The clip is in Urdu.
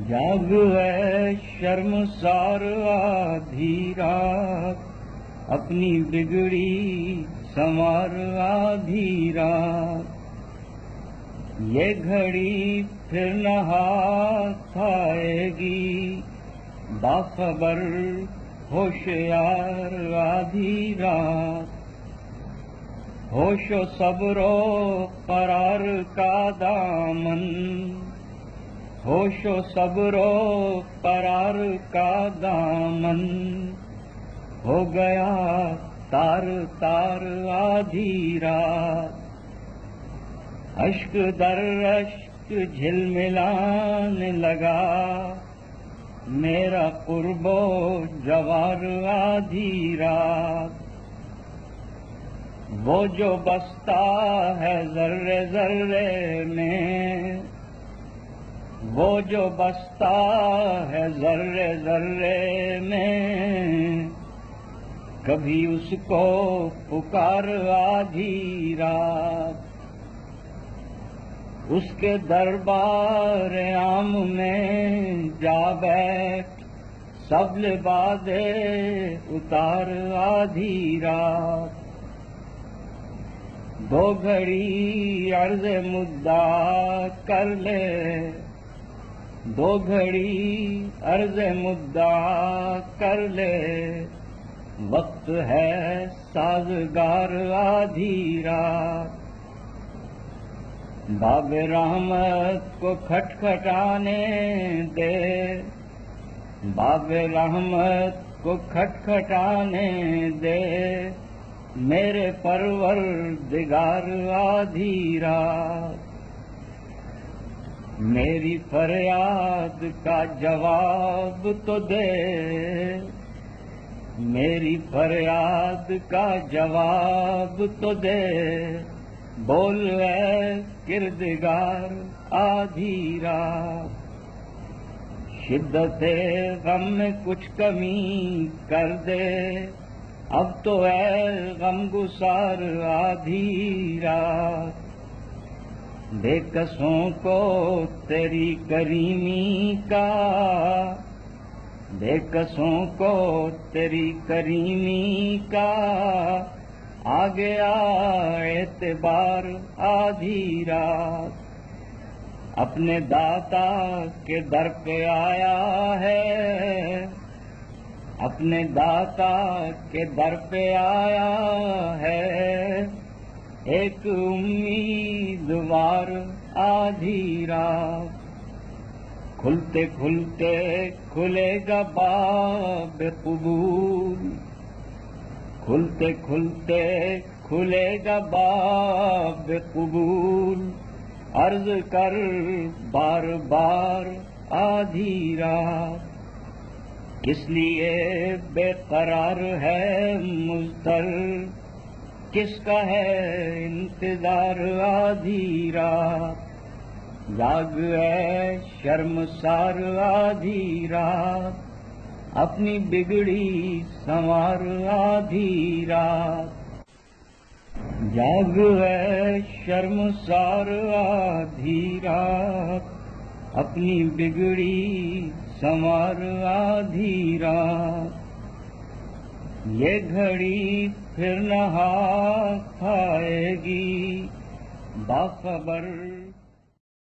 جاگ ہے شرمسار آدھی رات، اپنی بگڑی سنوار آدھی رات۔ یہ گھڑی پھر نہ ہاتھ آئے گی، باخبر ہوشیار آدھی رات۔ ہوش و صبر و قرار کا دامن، ہوش و صبر و قرار کا دامن، ہو گیا تار تار آدھی رات۔ اشک در اشک جھلملانے لگا میرا قرب و جوار آدھی رات۔ وہ جو بستا ہے ذرے ذرے میں، وہ جو بستا ہے ذرے ذرے میں، کبھی اس کو پکار آدھی رات۔ اس کے دربار عام میں جا بیٹھ، سب لبادے اتار آدھی رات۔ دو گھڑی عرض مدعا کر لے، دو گھڑی عرض مدعا کر لے، وقت ہے سازگار آدھی رات۔ باب رحمت کو کھٹکھٹانے دے، باب رحمت کو کھٹکھٹانے دے، میرے پروردگار آدھی رات۔ میری فریاد کا جواب تو دے، میری فریاد کا جواب تو دے، بول اے کردگار آدھی رات۔ شدت غم میں کچھ کمی کر دے، اب تو اے غم گسار آدھی رات۔ بے کسوں کو تیری کریمی کا، بے کسوں کو تیری کریمی کا، آ گیا اعتبار آدھی رات۔ اپنے داتا کے در پہ آیا ہے، اپنے داتا کے در پہ آیا ہے، ایک امیدوار آدھی رات۔ کھلتے کھلتے کھلے گا باب قبول، کھلتے کھلتے کھلے گا باب قبول، عرض کر بار بار آدھی رات۔ کس لیے بے قرار ہے مضطر، کس کا ہے انتظار آدھی رات۔ جاگ ہے شرمسار آدھی رات، اپنی بگڑی سنوار آدھی رات۔ جاگ ہے شرمسار آدھی رات، اپنی بگڑی سنوار آدھی رات۔ یہ گھڑی پھر نہ ہاتھ آئے گی، باخبر